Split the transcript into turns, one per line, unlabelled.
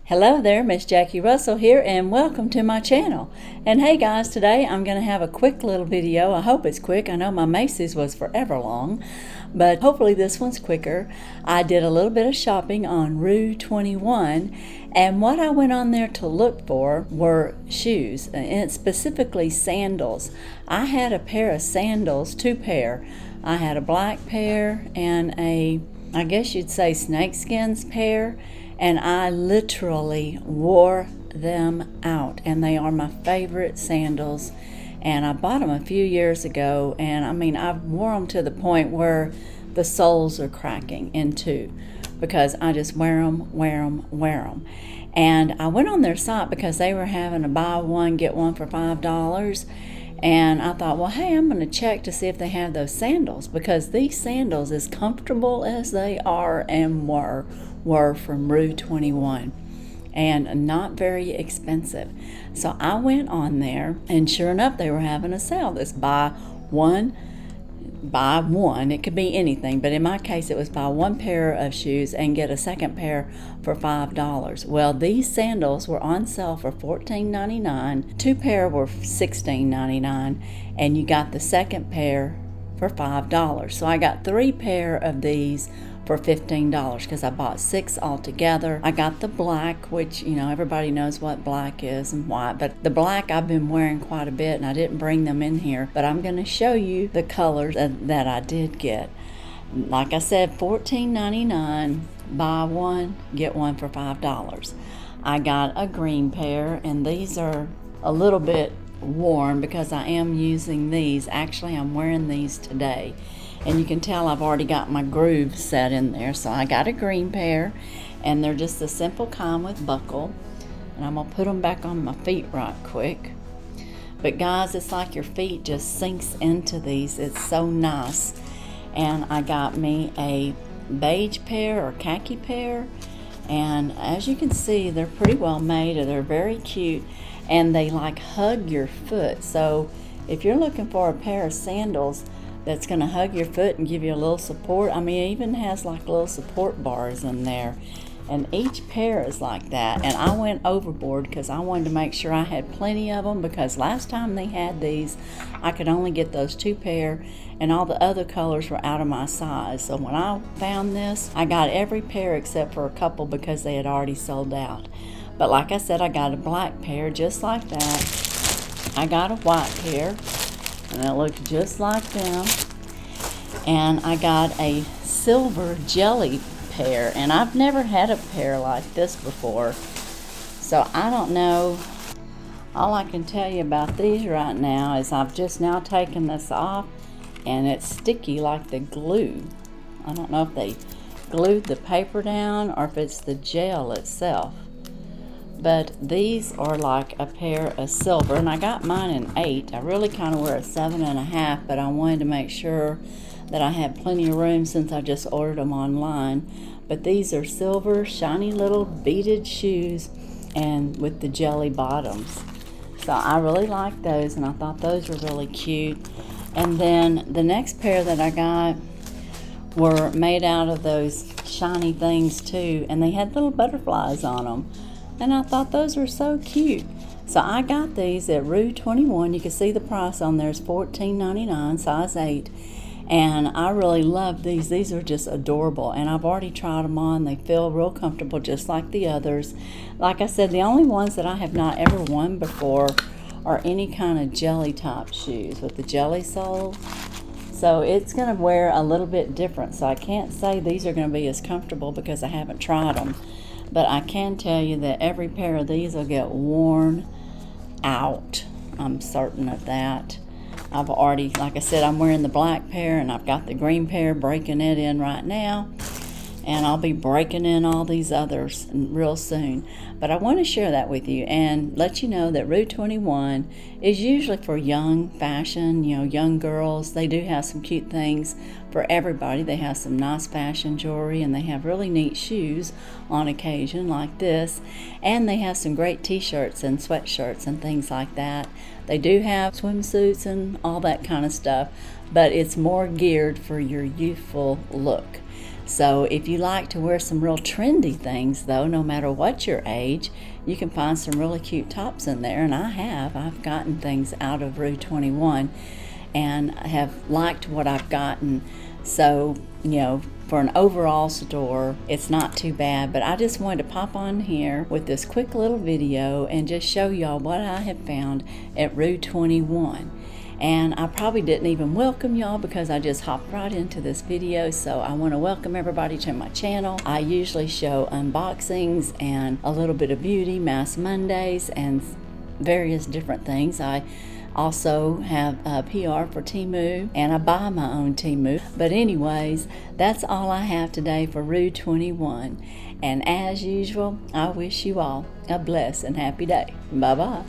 Hello there, Miss Jackie Russell here, and welcome to my channel. And hey guys, today I'm going to have a quick little video. I hope it's quick. I know my Macy's was forever long, but hopefully this one's quicker. I did a little bit of shopping on Rue 21, and what I went on there to look for were shoes, and specifically sandals. I had a pair of sandals, two pair. I had a black pair and a, I guess you'd say snakeskins pair, and I literally wore them out, and they are my favorite sandals. And I bought them a few years ago, and I mean, I've wore them to the point where the soles are cracking in two because I just wear them. And I went on their site because they were having a buy one get one for $5, and I thought, well, hey, I'm going to check to see if they have those sandals, because these sandals, as comfortable as they are and were from Rue 21, and not very expensive. So I went on there, and sure enough, they were having a sale. This buy one. It could be anything, but in my case it was buy one pair of shoes and get a second pair for $5. Well, these sandals were on sale for $14.99. Two pair were $16.99, and you got the second pair for $5. So I got three pair of these for $15 because I bought six altogether. I got the black, which, you know, everybody knows what black is and white, but the black I've been wearing quite a bit, and I didn't bring them in here, but I'm going to show you the colors that I did get. Like I said, $14.99, buy one get one for $5. I got a green pair, and these are a little bit worn because I am using these. Actually, I'm wearing these today, and you can tell I've already got my groove set in there. So I got a green pair, and they're just a simple kind with buckle, and I'm gonna put them back on my feet right quick. But guys, it's like your feet just sinks into these. It's so nice. And I got me a beige pair or khaki pair, and as you can see, they're pretty well made, and they're very cute, and they like hug your foot. So if you're looking for a pair of sandals that's going to hug your foot and give you a little support, I mean, it even has like little support bars in there, and each pair is like that. And I went overboard because I wanted to make sure I had plenty of them, because last time they had these, I could only get those two pair, and all the other colors were out of my size. So when I found this, I got every pair except for a couple because they had already sold out. But like I said, I got a black pair just like that. I got a white pair, and it looked just like them. And I got a silver jelly pair, and I've never had a pair like this before, so I don't know. All I can tell you about these right now is I've just now taken this off, and it's sticky like the glue. I don't know if they glued the paper down or if it's the gel itself. But these are like a pair of silver, and I got mine in 8. I really kind of wear a 7.5, but I wanted to make sure that I had plenty of room since I just ordered them online. But these are silver, shiny little beaded shoes, and with the jelly bottoms. So I really like those, and I thought those were really cute. And then the next pair that I got were made out of those shiny things too, and they had little butterflies on them. And I thought those were so cute. So I got these at Rue 21. You can see the price on there is $14.99, size 8. And I really love these. These are just adorable. And I've already tried them on. They feel real comfortable just like the others. Like I said, the only ones that I have not ever worn before are any kind of jelly top shoes with the jelly sole. So it's going to wear a little bit different. So I can't say these are going to be as comfortable because I haven't tried them. But I can tell you that every pair of these will get worn out. I'm certain of that. I've already, like I said, I'm wearing the black pair, and I've got the green pair, breaking it in right now. And I'll be breaking in all these others real soon. But I want to share that with you and let you know that Rue 21 is usually for young fashion, you know, young girls. They do have some cute things for everybody. They have some nice fashion jewelry, and they have really neat shoes on occasion like this. And they have some great t-shirts and sweatshirts and things like that. They do have swimsuits and all that kind of stuff, but it's more geared for your youthful look. So if you like to wear some real trendy things though, no matter what your age, you can find some really cute tops in there, and I've gotten things out of Rue 21 and have liked what I've gotten. So, for an overall store, it's not too bad, but I just wanted to pop on here with this quick little video and just show y'all what I have found at Rue 21. And I probably didn't even welcome y'all because I just hopped right into this video. So I want to welcome everybody to my channel. I usually show unboxings and a little bit of beauty, Mass Mondays, and various different things. I also have PR for TEMU, and I buy my own TEMU. But anyways, that's all I have today for Rue 21. And as usual, I wish you all a blessed and happy day. Bye-bye.